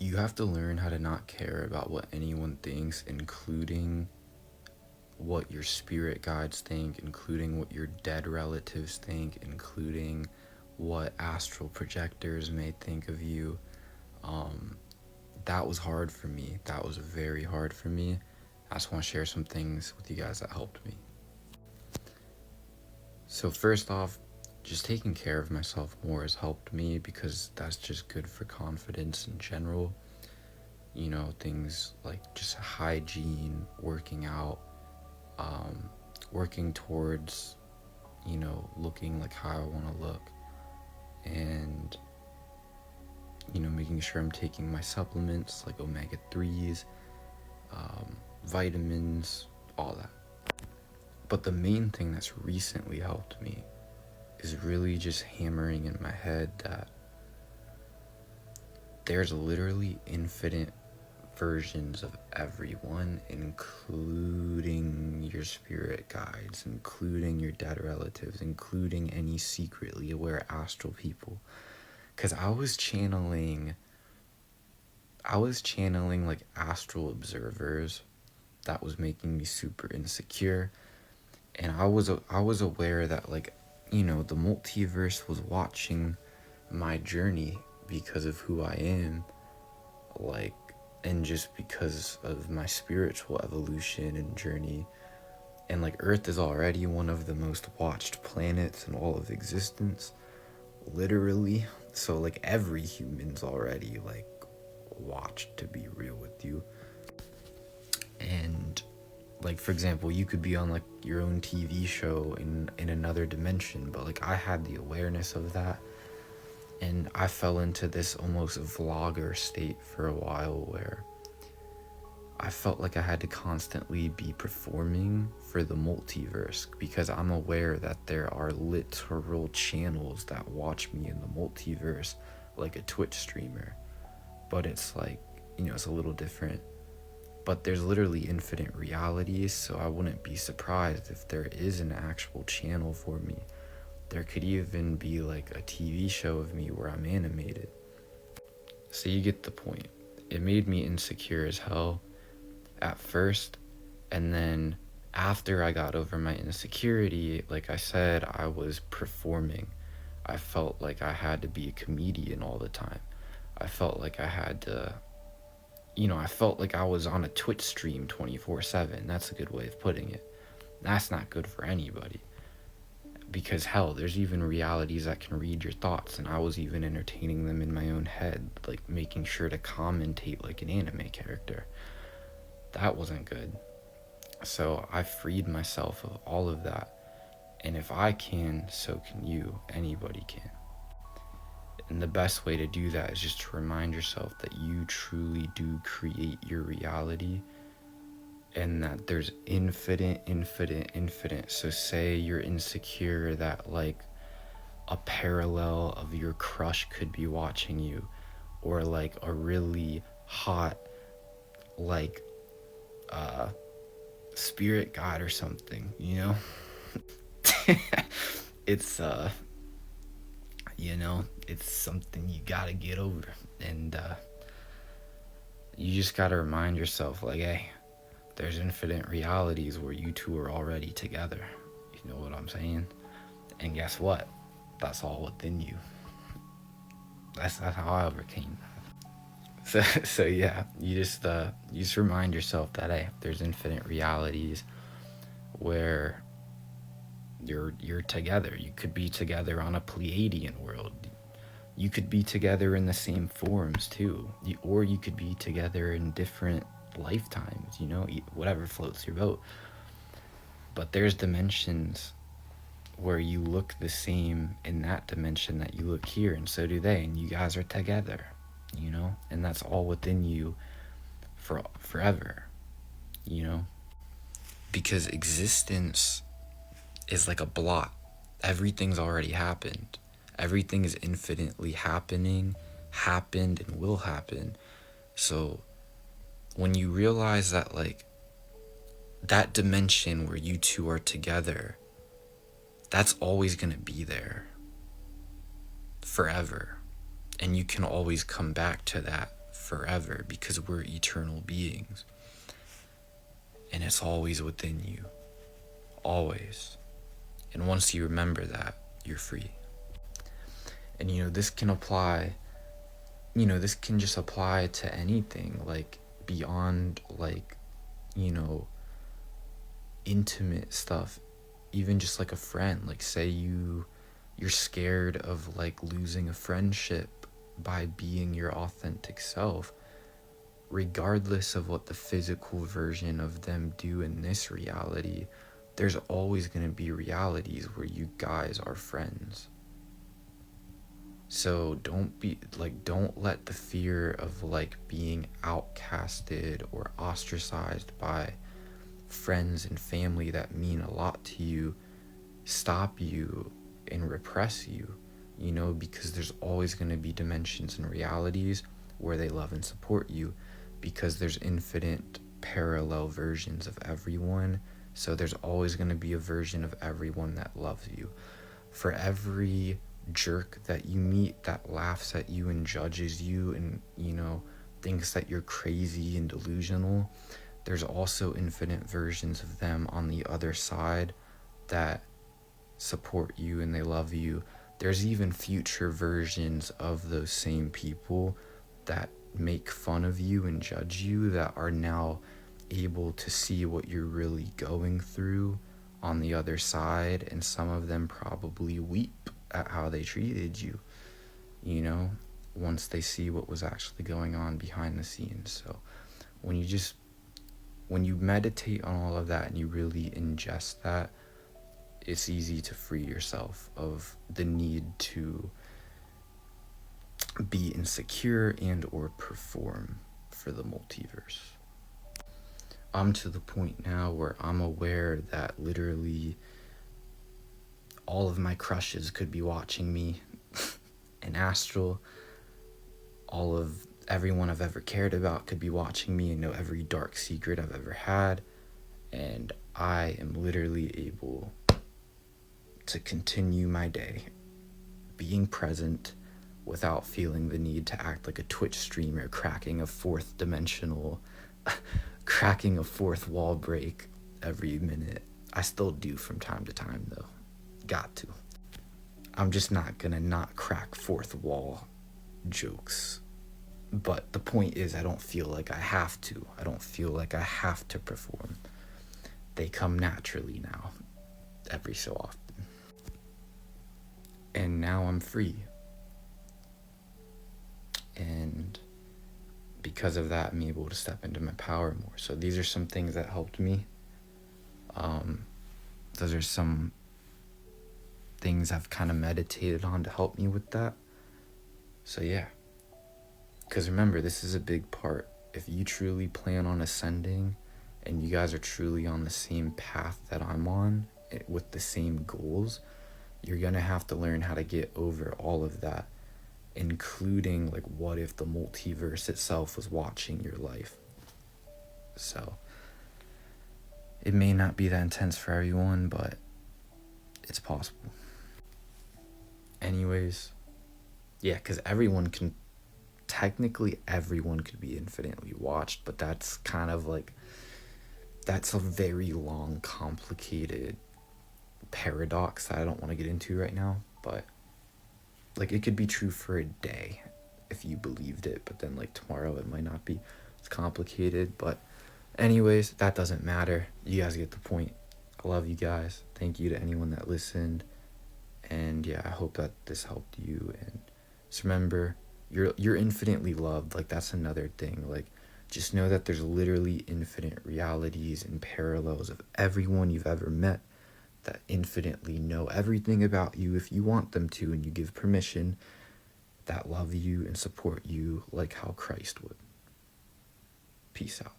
you have to learn how to not care about what anyone thinks, including what your spirit guides think, including what your dead relatives think, including what astral projectors may think of you. That was hard for me. That was very hard for me. I just want to share some things with you guys that helped me. So first off, just taking care of myself more has helped me, because that's just good for confidence in general. You know, things like just hygiene, working out, working towards, you know, looking like how I want to look, and, you know, making sure I'm taking my supplements like omega-3s, vitamins, all that. But the main thing that's recently helped me is really just hammering in my head that there's literally infinite versions of everyone, including your spirit guides, including your dead relatives, including any secretly aware astral people. Because I was channeling like astral observers that was making me super insecure. And I was aware that, like, you know, the multiverse was watching my journey because of who I am, like, and just because of my spiritual evolution and journey. And like, Earth is already one of the most watched planets in all of existence, literally. So like, every human's already like watched, to be real with you. And like, for example, you could be on like your own TV show in another dimension, but like, I had the awareness of that, and I fell into this almost vlogger state for a while where I felt like I had to constantly be performing for the multiverse, because I'm aware that there are literal channels that watch me in the multiverse, like a Twitch streamer. But it's like, you know, it's a little different. But there's literally infinite realities, so I wouldn't be surprised if there is an actual channel for me. There could even be like a TV show of me where I'm animated. So you get the point. It made me insecure as hell at first, and then after I got over my insecurity, like I said, I was performing. I felt like I had to be a comedian all the time. I felt like I had to, you know, I felt like I was on a Twitch stream 24/7. That's a good way of putting it. That's not good for anybody. Because hell, there's even realities that can read your thoughts, and I was even entertaining them in my own head, like making sure to commentate like an anime character. That wasn't good. So I freed myself of all of that. And if I can, so can you. Anybody can. And the best way to do that is just to remind yourself that you truly do create your reality, and that there's infinite. So say you're insecure that like a parallel of your crush could be watching you, or like a really hot like spirit guide or something, you know. It's you know, it's something you gotta get over. And you just gotta remind yourself, like, hey, there's infinite realities where you two are already together. You know what I'm saying? And guess what? That's all within you. That's how I overcame that. So yeah, you just remind yourself that, hey, there's infinite realities where you're together. You could be together on a Pleiadian world. You could be together in the same forms too, or you could be together in different lifetimes, you know, whatever floats your boat. But there's dimensions where you look the same in that dimension that you look here, and so do they, and you guys are together, you know, and that's all within you for forever, you know, because existence is like a blot. Everything's already happened. Everything is infinitely happening, happened, and will happen. So when you realize that, like, that dimension where you two are together, that's always gonna be there forever, and you can always come back to that forever because we're eternal beings. And it's always within you. Always. And once you remember that, you're free. And this can apply, this can just apply to anything, like beyond like, intimate stuff. Even just like a friend, like say you're scared of like losing a friendship by being your authentic self. Regardless of what the physical version of them do in this reality, there's always going to be realities where you guys are friends. So don't let the fear of like being outcasted or ostracized by friends and family that mean a lot to you stop you and repress you, because there's always going to be dimensions and realities where they love and support you, because there's infinite parallel versions of everyone. So there's always going to be a version of everyone that loves you. For every jerk that you meet that laughs at you and judges you and, thinks that you're crazy and delusional, there's also infinite versions of them on the other side that support you and they love you. There's even future versions of those same people that make fun of you and judge you that are now able to see what you're really going through on the other side, and some of them probably weep at how they treated you, once they see what was actually going on behind the scenes. So when you meditate on all of that and you really ingest that, it's easy to free yourself of the need to be insecure and or perform for the multiverse. I'm to the point now where I'm aware that literally all of my crushes could be watching me in astral. All of everyone I've ever cared about could be watching me and know every dark secret I've ever had. And I am literally able to continue my day being present without feeling the need to act like a Twitch streamer cracking a fourth wall break every minute. I still do from time to time though. Got to. I'm just not gonna not crack fourth wall jokes. But the point is, I don't feel like I have to. I don't feel like I have to perform. They come naturally now, every so often. And now I'm free. And because of that, I'm able to step into my power more. So these are some things that helped me. Those are some things I've kind of meditated on to help me with that. So yeah. Because remember, this is a big part. If you truly plan on ascending and you guys are truly on the same path that I'm on with the same goals, you're going to have to learn how to get over all of that, including like what if the multiverse itself was watching your life. So it may not be that intense for everyone, but it's possible. Anyways, yeah, because technically everyone could be infinitely watched, but that's kind of like, that's a very long, complicated paradox that I don't want to get into right now. But like, it could be true for a day if you believed it, but then like tomorrow it might not be. It's complicated, but anyways, that doesn't matter. You guys get the point. I love you guys. Thank you to anyone that listened. And yeah, I hope that this helped you. And just remember, you're infinitely loved. Like, that's another thing. Like, just know that there's literally infinite realities and parallels of everyone you've ever met that infinitely know everything about you if you want them to, and you give permission, that love you and support you like how Christ would. Peace out.